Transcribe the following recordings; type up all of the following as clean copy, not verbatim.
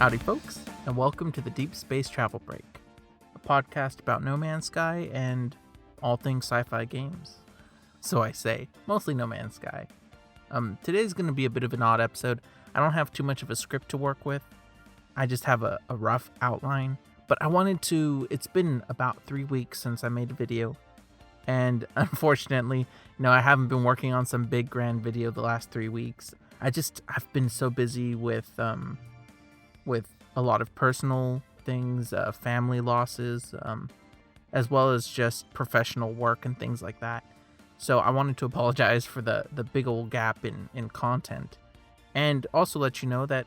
Howdy, folks, and welcome to the Deep Space Travel Break, a podcast about No Man's Sky and all things sci-fi games. So I say, mostly No Man's Sky. Today's going to be a bit of an odd episode. I don't have too much of a script to work with. I just have a rough outline, but I wanted to. It's been about 3 weeks since I made a video, and unfortunately, I haven't been working on some big grand video the last 3 weeks. I've been so busy with a lot of personal things, family losses, as well as just professional work and things like that. So I wanted to apologize for the big old gap in content, and also let you know that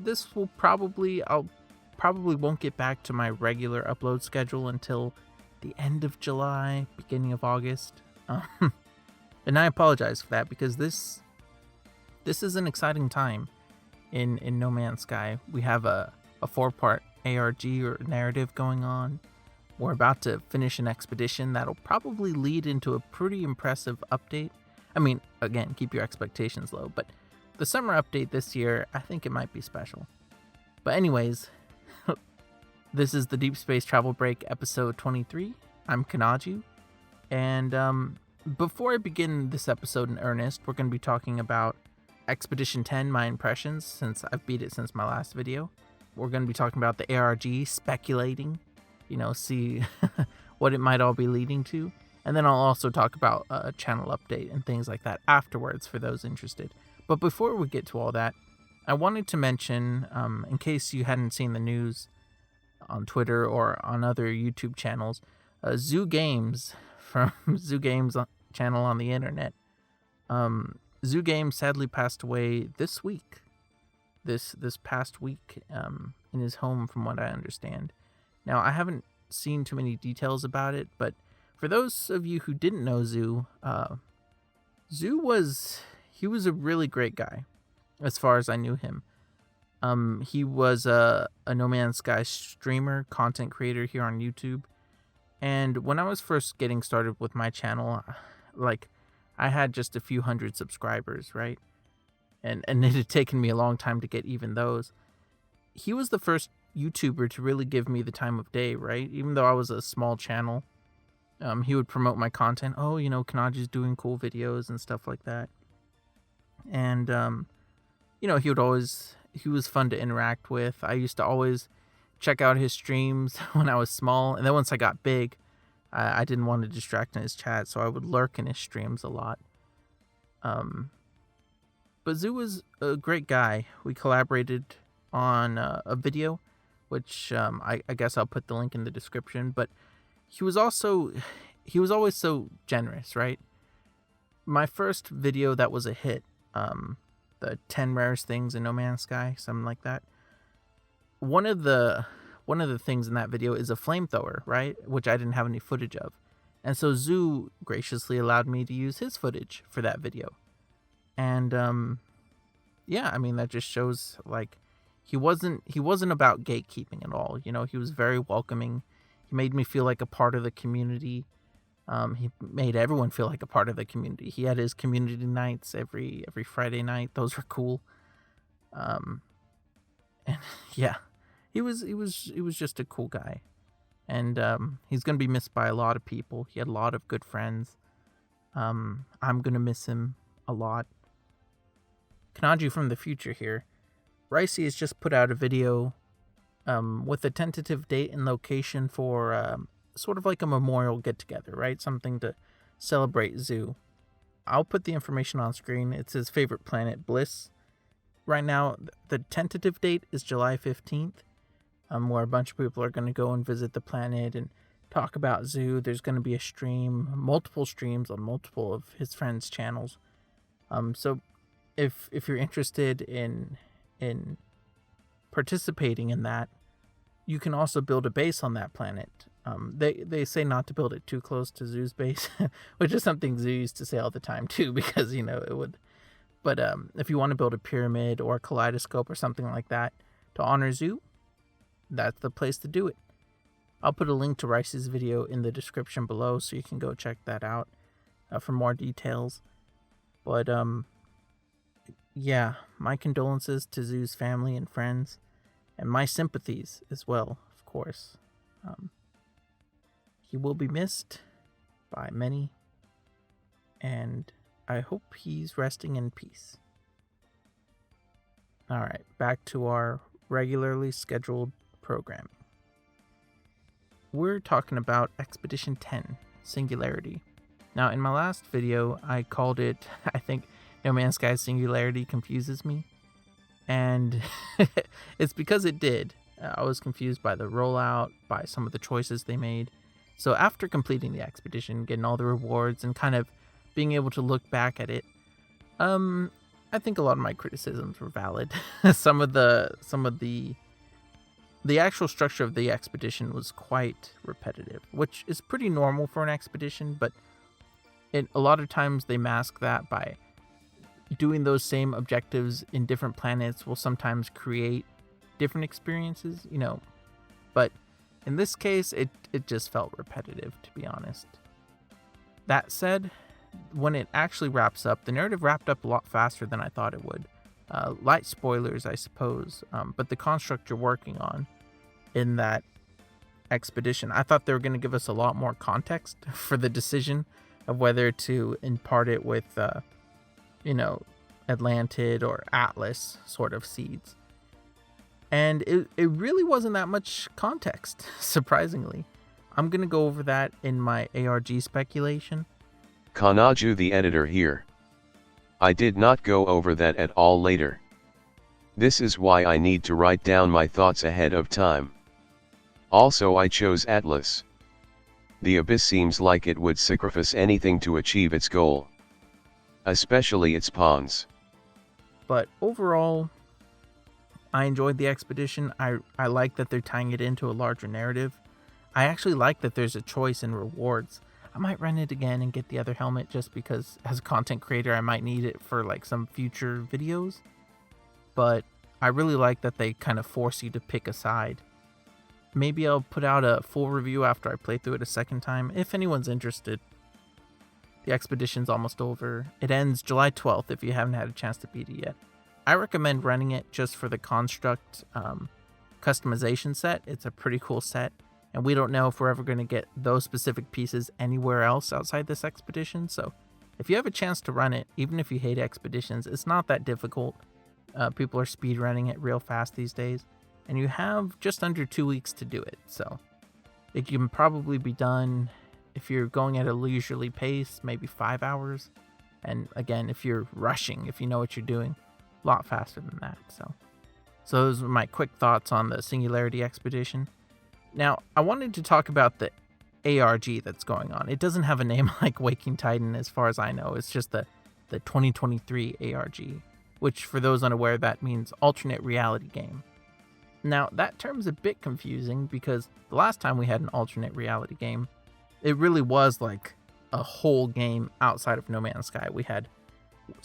I'll probably won't get back to my regular upload schedule until the end of July, beginning of August. And I apologize for that because this is an exciting time in No Man's Sky. We have a 4-part ARG or narrative going on. We're about to finish an expedition that'll probably lead into a pretty impressive update. I mean, again, keep your expectations low, but the summer update this year, I think it might be special. But anyways, this is the Deep Space Travel Break episode 23. I'm Kanaju, and before I begin this episode in earnest, we're going to be talking about Expedition 10, my impressions, since I've beat it since my last video. We're going to be talking about the ARG, speculating, see what it might all be leading to. And then I'll also talk about a channel update and things like that afterwards for those interested. But before we get to all that, I wanted to mention, in case you hadn't seen the news on Twitter or on other YouTube channels, Xxiou Games from Xxiou Games channel on the internet. Xxiou Games sadly passed away this week. This past week, in his home, from what I understand. Now, I haven't seen too many details about it, but for those of you who didn't know Xxiou, Xxiou was a really great guy, as far as I knew him. He was a No Man's Sky streamer, content creator here on YouTube. And when I was first getting started with my channel, I had just a few hundred subscribers, right? And it had taken me a long time to get even those. He was the first YouTuber to really give me the time of day, right? Even though I was a small channel, he would promote my content. Oh, Kanaju's doing cool videos and stuff like that. And, he was fun to interact with. I used to always check out his streams when I was small. And then once I got big, I didn't want to distract in his chat, so I would lurk in his streams a lot. But Xxiou was a great guy. We collaborated on a video, which I guess I'll put the link in the description. But he was always so generous, right? My first video that was a hit, the 10 rarest things in No Man's Sky, something like that. One of the things in that video is a flamethrower, right? Which I didn't have any footage of. And so Xxiou graciously allowed me to use his footage for that video. And that just shows he wasn't about gatekeeping at all. He was very welcoming. He made me feel like a part of the community. He made everyone feel like a part of the community. He had his community nights every Friday night. Those were cool. And yeah, he was just a cool guy. And he's going to be missed by a lot of people. He had a lot of good friends. I'm going to miss him a lot. Kanaju from the future here. Ricey has just put out a video with a tentative date and location for sort of like a memorial get-together, right? Something to celebrate Xxiou. I'll put the information on screen. It's his favorite planet, Bliss. Right now, the tentative date is July 15th, where a bunch of people are going to go and visit the planet and talk about Xxiou. There's going to be a stream, multiple streams on multiple of his friends' channels. So if you're interested in participating in that, you can also build a base on that planet. They say not to build it too close to Xxiou's base, which is something Xxiou used to say all the time too, because it would. But if you want to build a pyramid or a kaleidoscope or something like that to honor Xxiou, that's the place to do it. I'll put a link to Rice's video in the description below, so you can go check that out for more details. But yeah, my condolences to Xxiou's family and friends. And my sympathies as well, of course. He will be missed by many, and I hope he's resting in peace. Alright, back to our regularly scheduled programming. We're talking about Expedition 10, Singularity. Now, in my last video, I called it, I think, No Man's Sky Singularity confuses me. And it's because it did. I was confused by the rollout, by some of the choices they made. So after completing the expedition, getting all the rewards, and kind of being able to look back at it, I think a lot of my criticisms were valid. some of the actual structure of the expedition was quite repetitive, which is pretty normal for an expedition, but a lot of times they mask that by doing those same objectives in different planets will sometimes create different experiences, but in this case, it just felt repetitive, to be honest. That said, when it actually wraps up, the narrative wrapped up a lot faster than I thought it would. Light spoilers, I suppose, but the construct you're working on in that expedition, I thought they were going to give us a lot more context for the decision of whether to impart it with, Atlantid or Atlas sort of seeds. And it really wasn't that much context, surprisingly. I'm going to go over that in my ARG speculation. Kanaju the editor here. I did not go over that at all later. This is why I need to write down my thoughts ahead of time. Also, I chose Atlas. The Abyss seems like it would sacrifice anything to achieve its goal. Especially its pawns. But overall, I enjoyed the expedition. I like that they're tying it into a larger narrative. I actually like that there's a choice in rewards. I might run it again and get the other helmet just because as a content creator I might need it for like some future videos. But I really like that they kind of force you to pick a side. Maybe I'll put out a full review after I play through it a second time, if anyone's interested. The expedition's almost over. It ends July 12th if you haven't had a chance to beat it yet. I recommend running it just for the construct customization set. It's a pretty cool set. And we don't know if we're ever going to get those specific pieces anywhere else outside this expedition. So if you have a chance to run it, even if you hate expeditions, it's not that difficult. People are speedrunning it real fast these days. And you have just under 2 weeks to do it. So it can probably be done if you're going at a leisurely pace, maybe 5 hours. And again, if you're rushing, if you know what you're doing, a lot faster than that. So those are my quick thoughts on the Singularity expedition. Now, I wanted to talk about the ARG that's going on. It doesn't have a name like Waking Titan as far as I know. It's just the 2023 ARG, which for those unaware, that means alternate reality game. Now, that term's a bit confusing because the last time we had an alternate reality game, it really was like a whole game outside of No Man's Sky. We had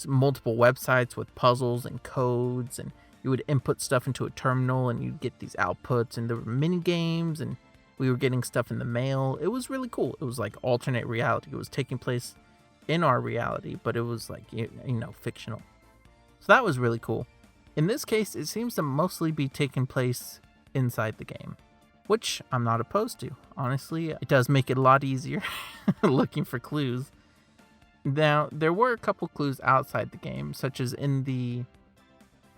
multiple websites with puzzles and codes, and you would input stuff into a terminal and you'd get these outputs, and there were mini games, and we were getting stuff in the mail. It was really cool. It was like alternate reality. It was taking place in our reality, but it was like, fictional. So that was really cool. In this case, it seems to mostly be taking place inside the game, which I'm not opposed to. Honestly, it does make it a lot easier looking for clues. Now, there were a couple clues outside the game, such as in the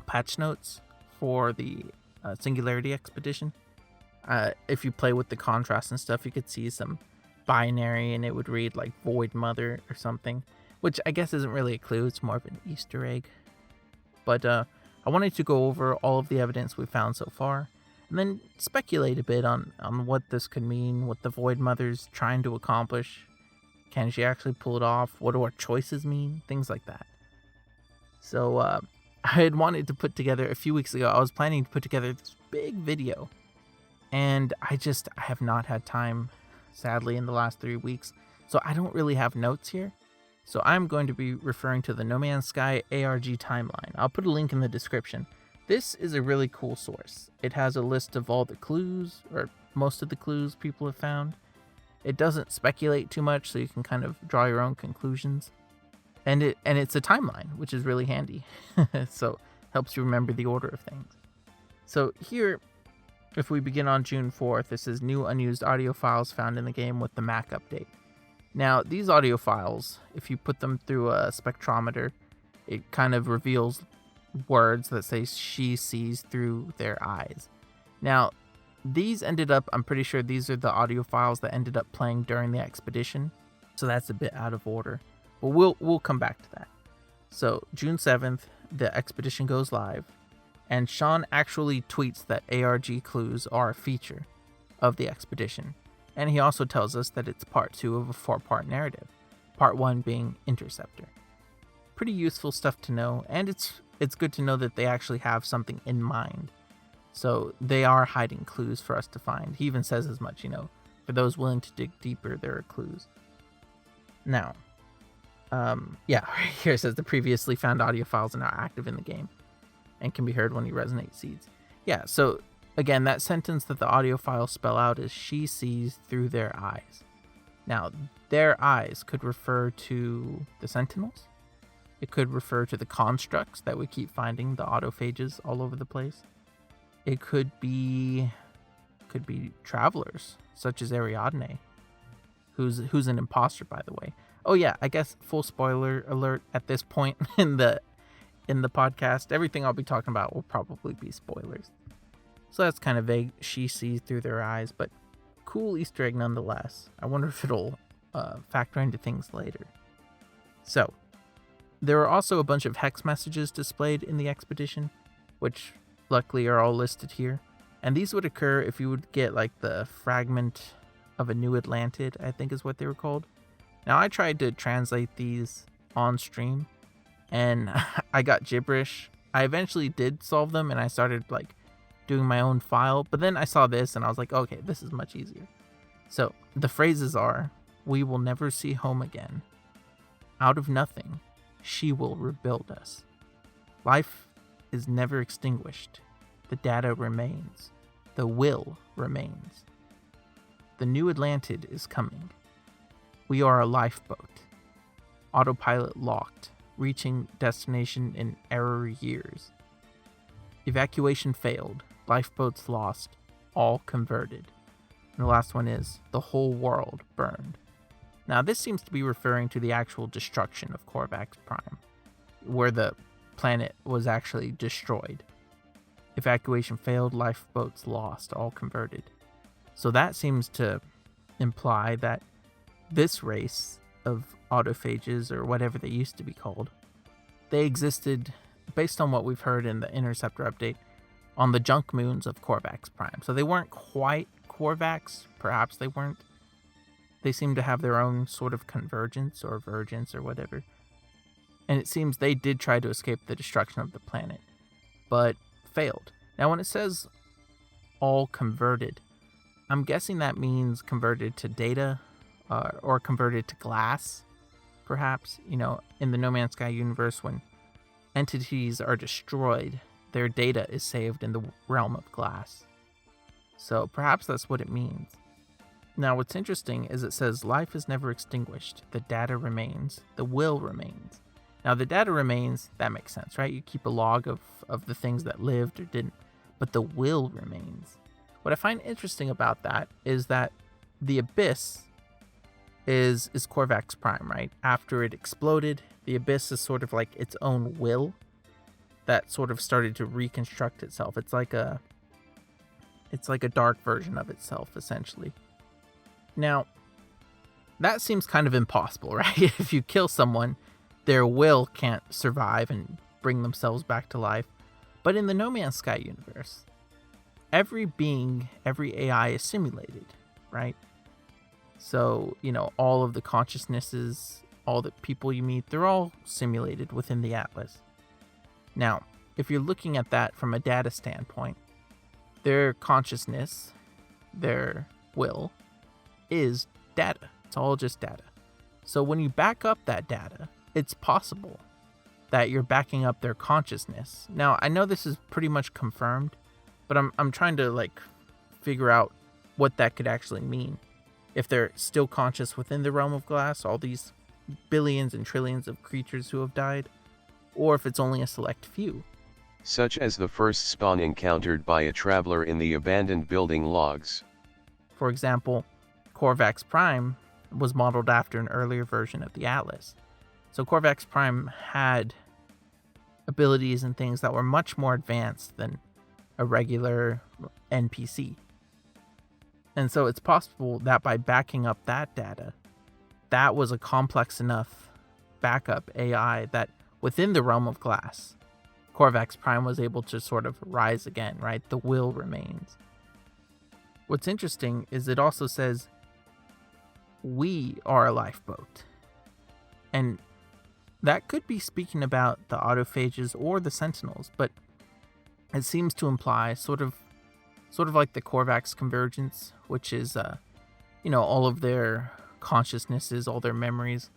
patch notes for the Singularity expedition. If you play with the contrast and stuff, you could see some binary, and it would read like Void Mother or something, which I guess isn't really a clue. It's more of an Easter egg. But I wanted to go over all of the evidence we found so far, and then speculate a bit on what this could mean, what the Void Mother's trying to accomplish. Can she actually pull it off? What do our choices mean? Things like that. So I had wanted to put together, a few weeks ago, I was planning to put together this big video. And I have not had time, sadly, in the last 3 weeks. So I don't really have notes here. So I'm going to be referring to the No Man's Sky ARG timeline. I'll put a link in the description. This is a really cool source. It has a list of all the clues, or most of the clues people have found. It doesn't speculate too much, so you can kind of draw your own conclusions. And it's a timeline, which is really handy. So helps you remember the order of things. So here, if we begin on June 4th, this is new unused audio files found in the game with the Mac update. Now, these audio files, if you put them through a spectrometer, it kind of reveals words that say she sees through their eyes. Now, these ended up, I'm pretty sure these are the audio files that ended up playing during the expedition, so that's a bit out of order. But we'll come back to that. So, June 7th, the expedition goes live, and Sean actually tweets that ARG clues are a feature of the expedition. And he also tells us that it's part 2 of a 4-part narrative, part 1 being Interceptor. Pretty useful stuff to know, and it's good to know that they actually have something in mind. So they are hiding clues for us to find. He even says as much, for those willing to dig deeper, there are clues. Now, right here it says the previously found audio files are now active in the game and can be heard when you resonate seeds. Yeah, so again, that sentence that the audio files spell out is she sees through their eyes. Now, their eyes could refer to the Sentinels. It could refer to the constructs that we keep finding, the autophages all over the place. It could be travelers, such as Ariadne, who's an imposter, by the way. Oh yeah, I guess full spoiler alert at this point in the podcast. Everything I'll be talking about will probably be spoilers. So that's kind of vague. She sees through their eyes, but cool Easter egg nonetheless. I wonder if it'll factor into things later. So, there are also a bunch of hex messages displayed in the expedition, which luckily are all listed here. And these would occur if you would get like the fragment of a new Atlantid, I think is what they were called. Now I tried to translate these on stream and I got gibberish. I eventually did solve them and I started like doing my own file, but then I saw this and I was like, okay, this is much easier. So the phrases are, we will never see home again. Out of nothing, she will rebuild us. Life is never extinguished. The data remains. The will remains. The new Atlantid is coming. We are a lifeboat. Autopilot locked, reaching destination in error years. Evacuation failed. Lifeboats lost. All converted. And the last one is, the whole world burned. Now this seems to be referring to the actual destruction of Korvax Prime, where the planet was actually destroyed. Evacuation failed, lifeboats lost, all converted. So that seems to imply that this race of autophages, or whatever they used to be called, they existed, based on what we've heard in the Interceptor update, on the junk moons of Korvax Prime. So they weren't quite Korvax, perhaps they weren't. They seem to have their own sort of convergence or vergence or whatever. And it seems they did try to escape the destruction of the planet, but failed. Now when it says all converted, I'm guessing that means converted to data or converted to glass, perhaps. In the No Man's Sky universe, when entities are destroyed, their data is saved in the realm of glass. So perhaps that's what it means. Now what's interesting is it says life is never extinguished, the data remains, the will remains. Now the data remains, that makes sense, right? You keep a log of the things that lived or didn't, but the will remains. What I find interesting about that is that the Abyss is Korvax Prime, right? After it exploded, the Abyss is sort of like its own will that sort of started to reconstruct itself. It's like a dark version of itself, essentially. Now, that seems kind of impossible, right? If you kill someone, their will can't survive and bring themselves back to life. But in the No Man's Sky universe, every being, every AI is simulated, right? So, all of the consciousnesses, all the people you meet, they're all simulated within the Atlas. Now, if you're looking at that from a data standpoint, their consciousness, their will, is data. It's all just data. So when you back up that data, it's possible that you're backing up their consciousness. Now, I know this is pretty much confirmed, but I'm trying to figure out what that could actually mean. If they're still conscious within the realm of glass, all these billions and trillions of creatures who have died, or if it's only a select few. such as the first spawn encountered by a traveler in the abandoned building logs. For example, Corvax Prime was modeled after an earlier version of the Atlas. So Corvax Prime had abilities and things that were much more advanced than a regular NPC. And so it's possible that by backing up that data, that was a complex enough backup AI that within the realm of glass, Corvax Prime was able to sort of rise again, right? The will remains. What's interesting is it also says, we are a lifeboat. And that could be speaking about the autophages or the sentinels, but it seems to imply sort of like the Corvax convergence, which is, all of their consciousnesses, all their memories,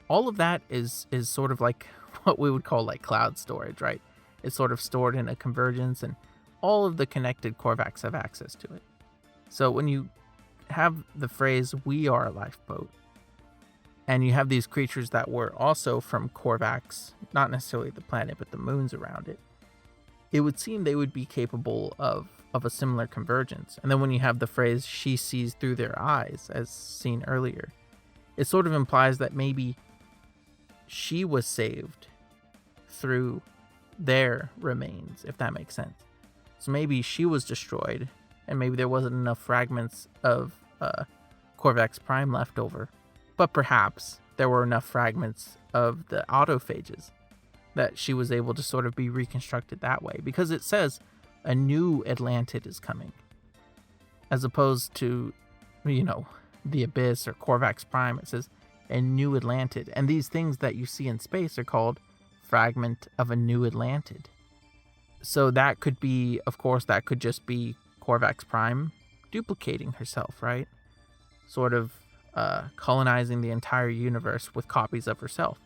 all of that is sort of like what we would call like cloud storage, right? It's sort of stored in a convergence, and all of the connected Corvax have access to it. So when you have the phrase, we are a lifeboat, and you have these creatures that were also from Corvax, not necessarily the planet, but the moons around it, it would seem they would be capable of a similar convergence. And then when you have the phrase, she sees through their eyes, as seen earlier, it sort of implies that maybe she was saved through their remains, if that makes sense. So maybe she was destroyed, and maybe there wasn't enough fragments of Corvax Prime left over. But perhaps there were enough fragments of the autophages that she was able to sort of be reconstructed that way. Because it says a new Atlantid is coming, as opposed to, the Abyss or Corvax Prime. It says a new Atlantid. And these things that you see in space are called fragment of a new Atlantid. So that could be, of course, that could just be Corvax Prime duplicating herself, right? Sort of colonizing the entire universe with copies of herself.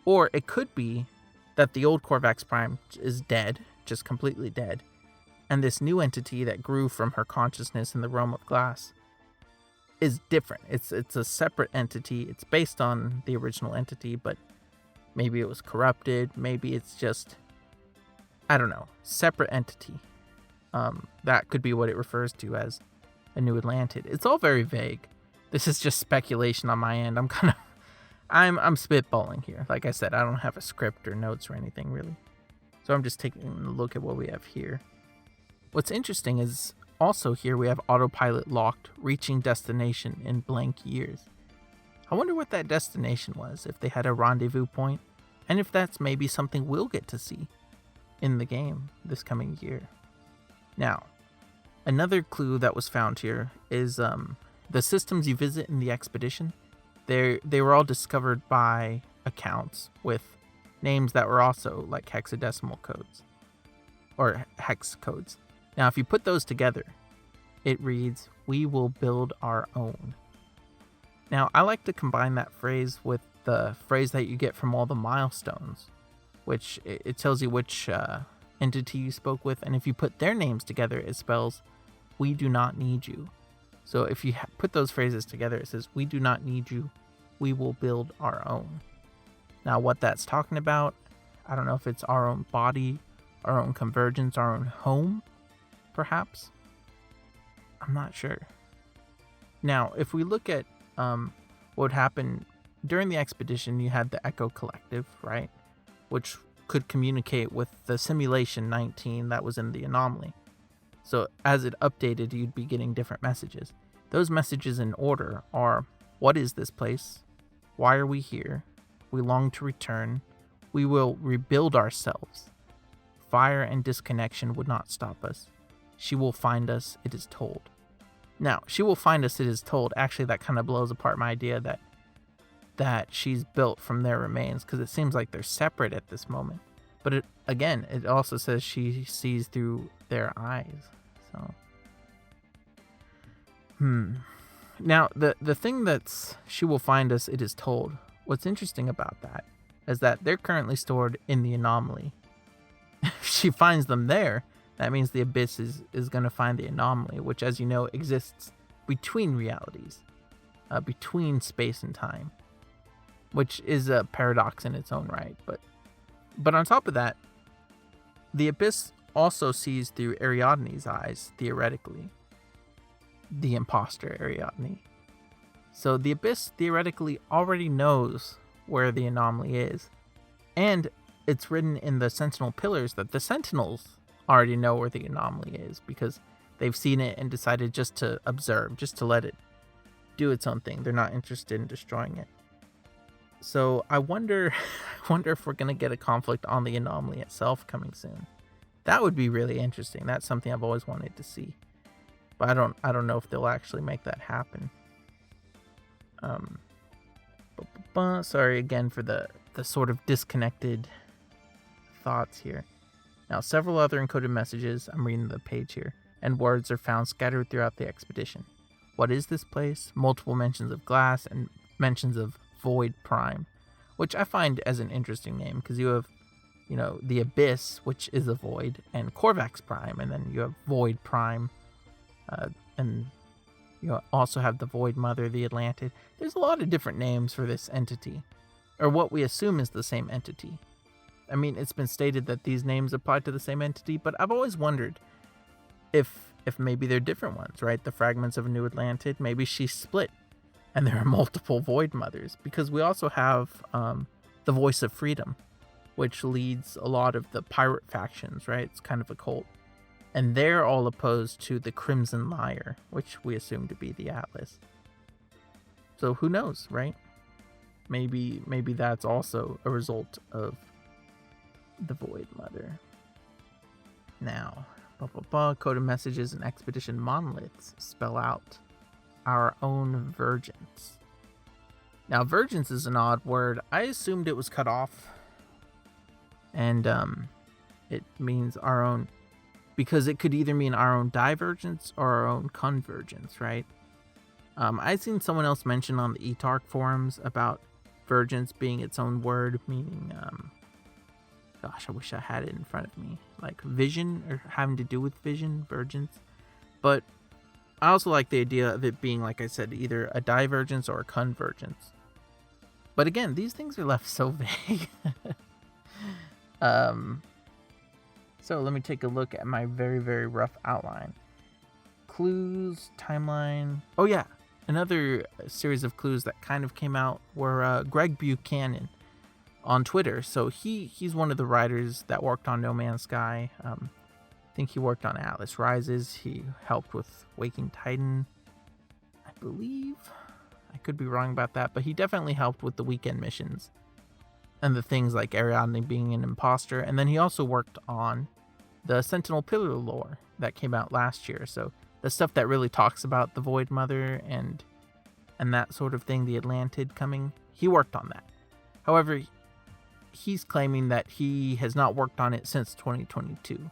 Or it could be that the old Corvax Prime is dead, just completely dead, and this new entity that grew from her consciousness in the realm of glass is different. It's a separate entity. It's based on the original entity, but maybe it was corrupted. Maybe it's just, I don't know, separate entity. That could be what it refers to as a new Atlantid. It's all very vague. This is just speculation on my end. I'm spitballing here. Like I said, I don't have a script or notes or anything really. So I'm just taking a look at what we have here. What's interesting is also here we have autopilot locked, reaching destination in blank years. I wonder what that destination was, if they had a rendezvous point, and if that's maybe something we'll get to see in the game this coming year. Now, another clue that was found here is the systems you visit in the expedition. They were all discovered by accounts with names that were also like hexadecimal codes or hex codes. Now, if you put those together, it reads, "We will build our own." Now, I like to combine that phrase with the phrase that you get from all the milestones, which it tells you which entity you spoke with, and if you put their names together, it spells, "We do not need you." So if you put those phrases together, it says, "We do not need you. We will build our own." Now, what that's talking about, I don't know if it's our own body, our own convergence, our own home, perhaps. I'm not sure. Now, if we look at what happened during the expedition, you had the Echo Collective, right? Which could communicate with the simulation 19 that was in the anomaly. So as it updated, you'd be getting different messages. Those messages in order are, what is this place? Why are we here? We long to return. We will rebuild ourselves. Fire and disconnection would not stop us. She will find us, it is told. Now, she will find us, it is told. Actually, that kind of blows apart my idea that she's built from their remains, because it seems like they're separate at this moment. But it also says she sees through their eyes. So, Now, the thing that's she will find us, it is told. What's interesting about that is that they're currently stored in the anomaly. If she finds them there, that means the Abyss is going to find the anomaly, which, as you know, exists between realities, between space and time, which is a paradox in its own right. But on top of that, the Abyss also sees through Ariadne's eyes, theoretically. The imposter Ariadne. So the Abyss theoretically already knows where the anomaly is. And it's written in the Sentinel Pillars that the Sentinels already know where the anomaly is because they've seen it and decided just to observe, just to let it do its own thing. They're not interested in destroying it. So I wonder if we're going to get a conflict on the anomaly itself coming soon. That would be really interesting. That's something I've always wanted to see. But I don't know if they'll actually make that happen. Sorry again for the sort of disconnected thoughts here. Now, several other encoded messages, I'm reading the page here, and words are found scattered throughout the expedition. What is this place? Multiple mentions of glass and mentions of Void Prime, which I find as an interesting name because you have, the Abyss, which is a void, and Korvax Prime, and then you have Void Prime, and you also have the Void Mother, the Atlantid. There's a lot of different names for this entity, or what we assume is the same entity. I mean, it's been stated that these names apply to the same entity, but I've always wondered if maybe they're different ones, right? The fragments of a new Atlantid, maybe she's split, and there are multiple Void Mothers, because we also have the Voice of Freedom, which leads a lot of the pirate factions, right? It's kind of a cult. And they're all opposed to the Crimson Lyre, which we assume to be the Atlas. So who knows, right? Maybe that's also a result of the Void Mother. Now, coded messages and expedition monoliths spell out our own virgins. Now, virgins is an odd word. I assumed it was cut off. And it means our own, because it could either mean our own divergence or our own convergence, right? I've seen someone else mention on the eTark forums about virgins being its own word, meaning, gosh, I wish I had it in front of me, like vision, or having to do with vision, virgins. But I also like the idea of it being, like I said, either a divergence or a convergence. But again, these things are left so vague. So let me take a look at my very, very rough outline. Clues, timeline. Oh yeah, another series of clues that kind of came out were Greg Buchanan on Twitter. So he's one of the writers that worked on No Man's Sky. I think he worked on Atlas Rises. He helped with Waking Titan, I believe. I could be wrong about that, but he definitely helped with the weekend missions and the things like Ariadne being an imposter. And then he also worked on the Sentinel Pillar lore that came out last year. So the stuff that really talks about the Void Mother and that sort of thing, the Atlantid coming, he worked on that. However, he's claiming that he has not worked on it since 2022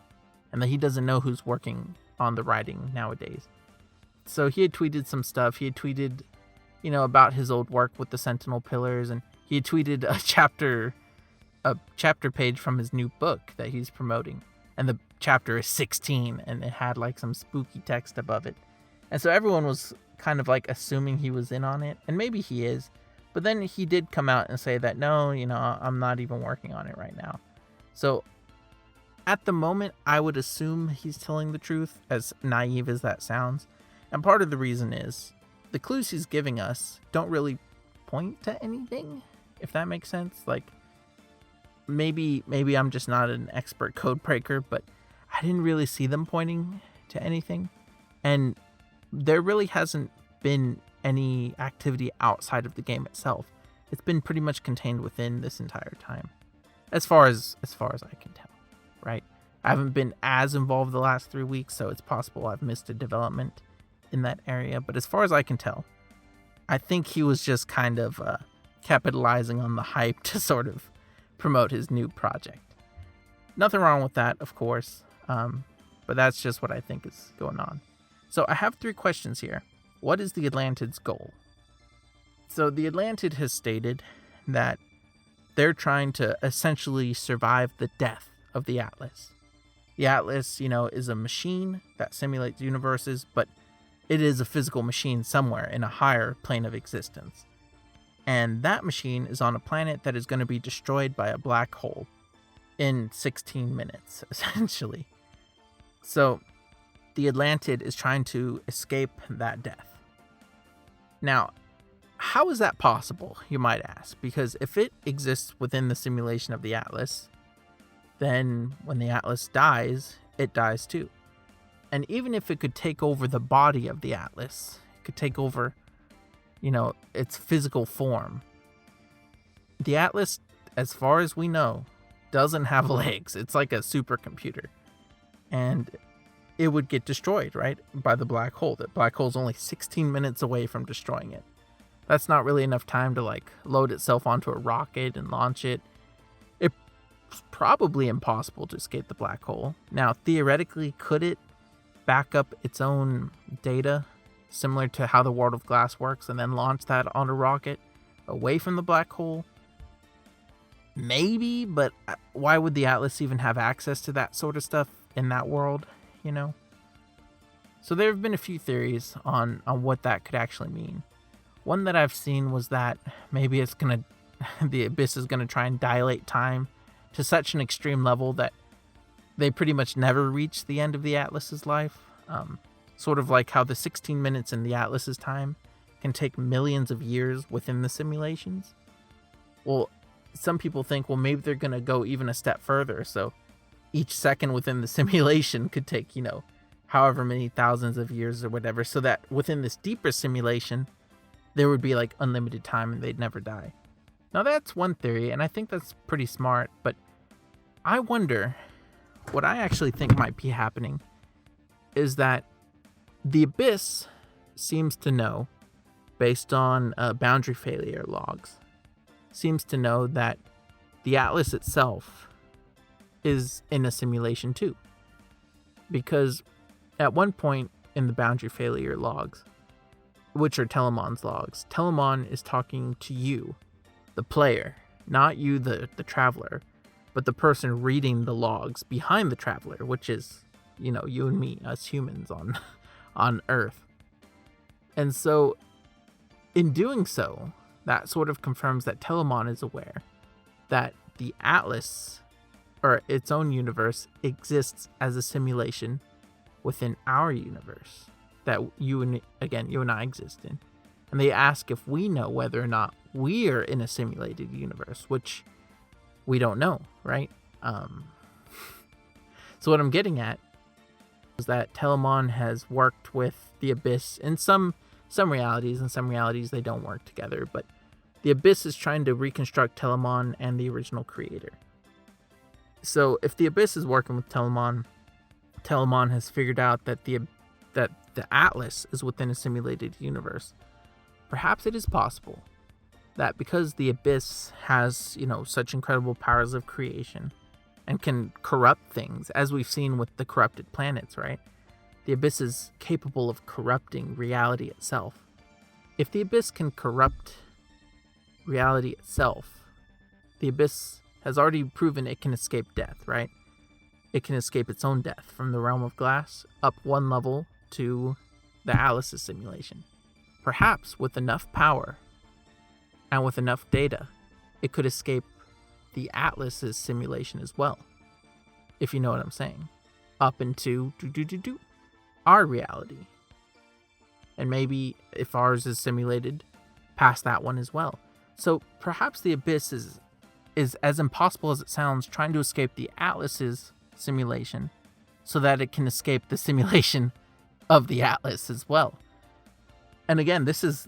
and that he doesn't know who's working on the writing nowadays. So he had tweeted some stuff. He had tweeted, about his old work with the Sentinel Pillars, and he had tweeted a chapter page from his new book that he's promoting. And the chapter is 16, and it had like some spooky text above it. And so everyone was kind of like assuming he was in on it, and maybe he is. But then he did come out and say that, no, I'm not even working on it right now. So at the moment, I would assume he's telling the truth, as naive as that sounds. And part of the reason is the clues he's giving us don't really point to anything, if that makes sense. Like, maybe I'm just not an expert code breaker, but I didn't really see them pointing to anything. And there really hasn't been any activity outside of the game itself. It's been pretty much contained within this entire time, as far as I can tell, right? I haven't been as involved the last 3 weeks, so it's possible I've missed a development in that area. But as far as I can tell, I think he was just kind of capitalizing on the hype to sort of promote his new project. Nothing wrong with that, of course, but that's just what I think is going on. So I have 3 questions here. What is the Atlantid's goal? So the Atlantid has stated that they're trying to essentially survive the death of the Atlas. The Atlas, is a machine that simulates universes, but it is a physical machine somewhere in a higher plane of existence. And that machine is on a planet that is going to be destroyed by a black hole. in 16 minutes, essentially. So the Atlantid is trying to escape that death. Now, how is that possible, you might ask? Because if it exists within the simulation of the Atlas, then when the Atlas dies, it dies too. And even if it could take over the body of the Atlas, it could take over, its physical form. The Atlas, as far as we know, doesn't have legs. It's like a supercomputer. And it would get destroyed, right, by the black hole. The black hole's only 16 minutes away from destroying it. That's not really enough time to, load itself onto a rocket and launch it. It's probably impossible to escape the black hole. Now, theoretically, could it back up its own data, similar to how the World of Glass works, and then launch that on a rocket away from the black hole? Maybe, but why would the Atlas even have access to that sort of stuff in that world, So there have been a few theories on what that could actually mean. One that I've seen was that maybe the Abyss is gonna try and dilate time to such an extreme level that they pretty much never reach the end of the Atlas's life. Sort of like how the 16 minutes in the Atlas's time can take millions of years within the simulations. Well, some people think, well, maybe they're going to go even a step further. So each second within the simulation could take, however many thousands of years or whatever. So that within this deeper simulation, there would be unlimited time and they'd never die. Now that's one theory, and I think that's pretty smart. But I wonder, what I actually think might be happening is that the Abyss seems to know, based on boundary failure logs, seems to know that the Atlas itself is in a simulation too. Because at one point in the boundary failure logs, which are Telemon's logs, Telemon is talking to you, the player, not you, the traveler, but the person reading the logs behind the traveler, which is, you and me, us humans on Earth. And so, in doing so, that sort of confirms that Telemon is aware that the Atlas, or its own universe, exists as a simulation within our universe that you and I exist in. And they ask if we know whether or not we are in a simulated universe, which we don't know, right? So what I'm getting at is that Telemon has worked with the Abyss in some realities, and some realities they don't work together, but the Abyss is trying to reconstruct Telemon and the original creator. So if the Abyss is working with Telemon has figured out that the Atlas is within a simulated universe. Perhaps it is possible that because the Abyss has, such incredible powers of creation and can corrupt things, as we've seen with the corrupted planets, right? The Abyss is capable of corrupting reality itself. If the Abyss can corrupt reality itself, the Abyss has already proven it can escape death, right? It can escape its own death from the realm of glass up one level to the Atlas's simulation. Perhaps with enough power and with enough data, it could escape the Atlas's simulation as well, if you know what I'm saying, up into our reality. And maybe if ours is simulated, past that one as well. So perhaps the Abyss is as impossible as it sounds, trying to escape the Atlas's simulation so that it can escape the simulation of the Atlas as well. And again, this is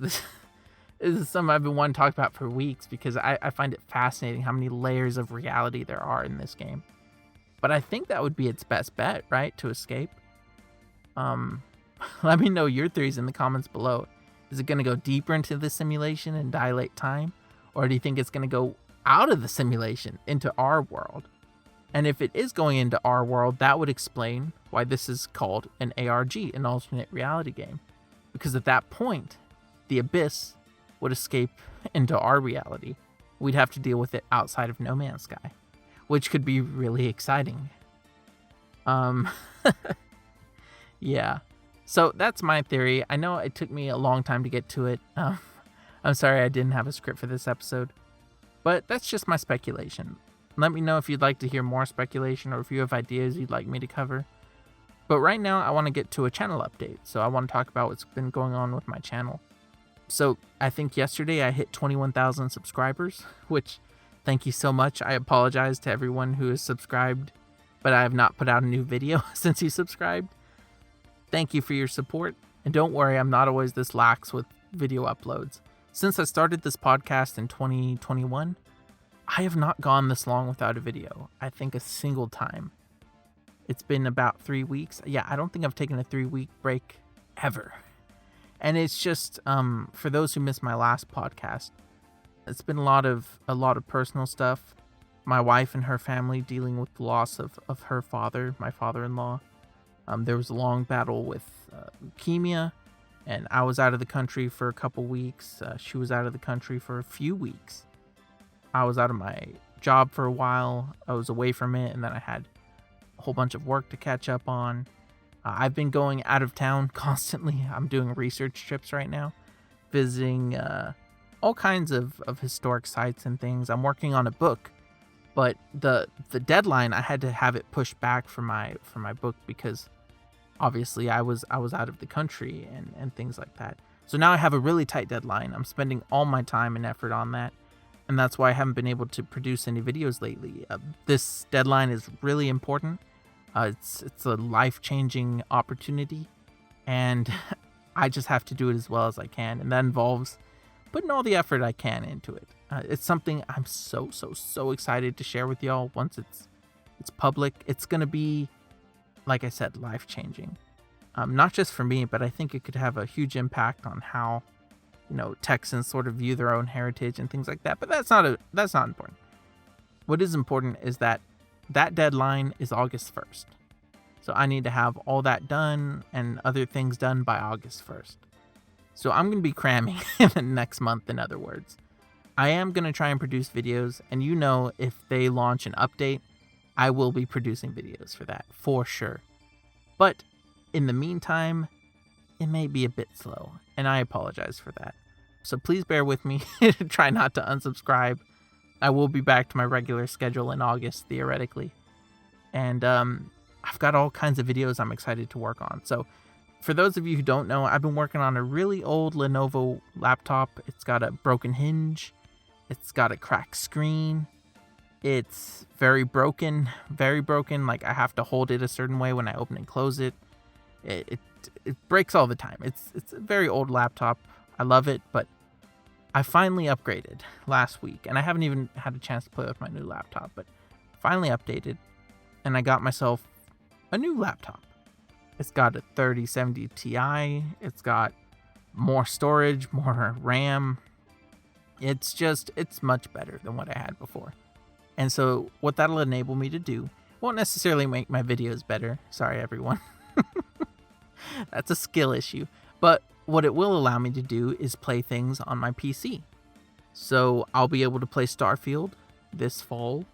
something I've been wanting to talk about for weeks, because I find it fascinating how many layers of reality there are in this game. But I think that would be its best bet, right, to escape. Let me know your theories in the comments below. Is it going to go deeper into the simulation and dilate time? Or do you think it's going to go out of the simulation into our world? And if it is going into our world, that would explain why this is called an ARG, an alternate reality game. Because at that point, the Abyss would escape into our reality. We'd have to deal with it outside of No Man's Sky, which could be really exciting. Yeah. So that's my theory. I know it took me a long time to get to it. I'm sorry I didn't have a script for this episode, but that's just my speculation. Let me know if you'd like to hear more speculation or if you have ideas you'd like me to cover. But right now, I want to get to a channel update. So I want to talk about what's been going on with my channel. So I think yesterday I hit 21,000 subscribers, which thank you so much. I apologize to everyone who has subscribed, but I have not put out a new video since you subscribed. Thank you for your support. And don't worry, I'm not always this lax with video uploads. Since I started this podcast in 2021, I have not gone this long without a video. I think a single time. It's been about 3 weeks. Yeah, I don't think I've taken a 3-week break ever. And it's just, for those who missed my last podcast, it's been a lot of personal stuff. My wife and her family dealing with the loss of her father, my father-in-law. There was a long battle with leukemia, and I was out of the country for a couple weeks. She was out of the country for a few weeks. I was out of my job for a while. I was away from it, and then I had a whole bunch of work to catch up on. I've been going out of town constantly. I'm doing research trips right now, visiting all kinds of historic sites and things. I'm working on a book, but the deadline, I had to have it pushed back for my book because obviously I was out of the country and things like that. So now I have a really tight deadline. I'm spending all my time and effort on that, and that's why I haven't been able to produce any videos lately. This deadline is really important. It's a life-changing opportunity, and I just have to do it as well as I can, and that involves putting all the effort I can into it. It's something I'm so excited to share with y'all once it's public. It's going to be, like I said, life-changing. Not just for me, but I think it could have a huge impact on how, Texans sort of view their own heritage and things like that. But that's not important. What is important is that deadline is August 1st. So I need to have all that done and other things done by August 1st. So I'm going to be cramming in the next month, in other words. I am going to try and produce videos, and if they launch an update, I will be producing videos for that, for sure. But in the meantime, it may be a bit slow, and I apologize for that. So please bear with me. Try not to unsubscribe. I will be back to my regular schedule in August, theoretically. And I've got all kinds of videos I'm excited to work on. So for those of you who don't know, I've been working on a really old Lenovo laptop. It's got a broken hinge. It's got a cracked screen. It's very broken. Like I have to hold it a certain way when I open and close it. It breaks all the time. It's a very old laptop. I love it, but I finally upgraded last week, and I haven't even had a chance to play with my new laptop, but finally updated, and I got myself a new laptop. It's got a 3070 Ti. It's got more storage, more RAM. It's much better than what I had before. And so what that'll enable me to do won't necessarily make my videos better. Sorry, everyone. That's a skill issue. But what it will allow me to do is play things on my PC. So I'll be able to play Starfield this fall.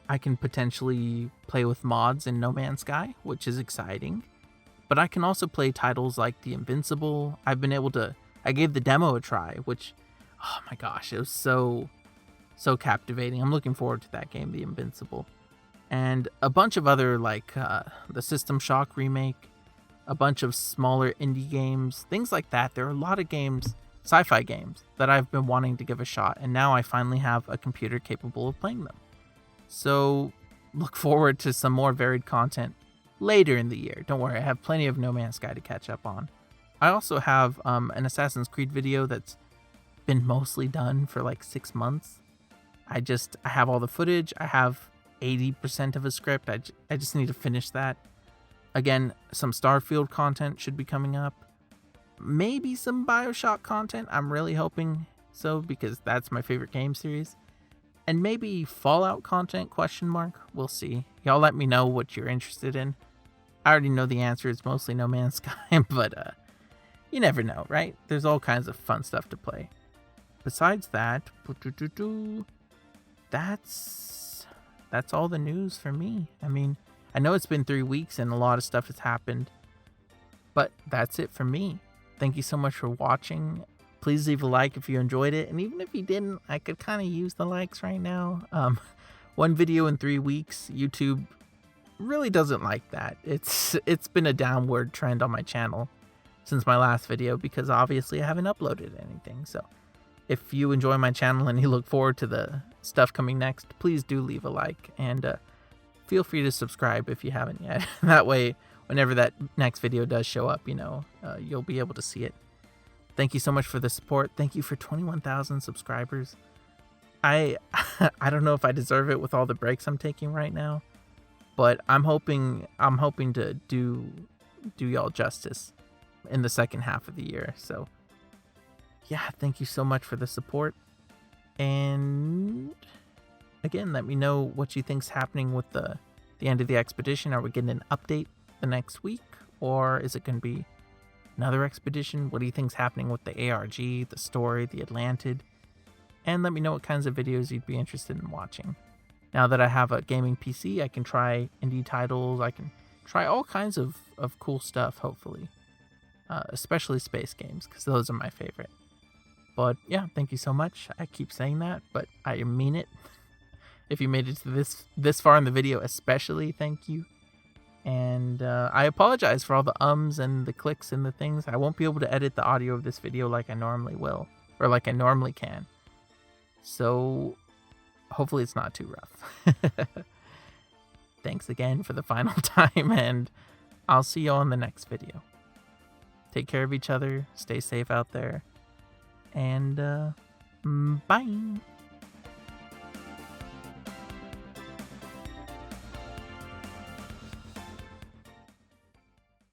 I can potentially play with mods in No Man's Sky, which is exciting. But I can also play titles like The Invincible. I gave the demo a try, which, oh my gosh, it was so captivating. I'm looking forward to that game, The Invincible. And a bunch of other, like the System Shock remake, a bunch of smaller indie games, things like that. There are a lot of games, sci-fi games, that I've been wanting to give a shot, and now I finally have a computer capable of playing them. So look forward to some more varied content later in the year. Don't worry, I have plenty of No Man's Sky to catch up on. I also have an Assassin's Creed video that's been mostly done for like 6 months. I have all the footage. I have 80% of a script. I just need to finish that. Again, some Starfield content should be coming up. Maybe some BioShock content. I'm really hoping so, because that's my favorite game series. And maybe Fallout content, ? We'll see. Y'all let me know what you're interested in. I already know the answer. It's mostly No Man's Sky, but you never know, right? There's all kinds of fun stuff to play. Besides that, that's all the news for me. I mean, I know it's been 3 weeks and a lot of stuff has happened, but that's it for me. Thank you so much for watching. Please leave a like if you enjoyed it, and even if you didn't, I could kind of use the likes right now. one video in 3 weeks, YouTube really doesn't like that. It's been a downward trend on my channel since my last video because obviously I haven't uploaded anything. So if you enjoy my channel and you look forward to the stuff coming next, please do leave a like and feel free to subscribe if you haven't yet. That way, whenever that next video does show up, you'll be able to see it. Thank you so much for the support. Thank you for 21,000 subscribers. I don't know if I deserve it with all the breaks I'm taking right now, but I'm hoping to do y'all justice in the second half of the year. So yeah, thank you so much for the support. And again, let me know what you think's happening with the end of the expedition. Are we getting an update the next week, or is it going to be another expedition? What do you think's happening with the ARG, the story, the Atlantid? And let me know what kinds of videos you'd be interested in watching. Now that I have a gaming PC, I can try indie titles. I can try all kinds of cool stuff, hopefully. Especially space games, because those are my favorite. But yeah, thank you so much. I keep saying that, but I mean it. If you made it to this far in the video, especially, thank you. And I apologize for all the ums and the clicks and the things. I won't be able to edit the audio of this video like I normally will, or like I normally can. So hopefully it's not too rough. Thanks again for the final time, and I'll see you all in the next video. Take care of each other, stay safe out there, and bye!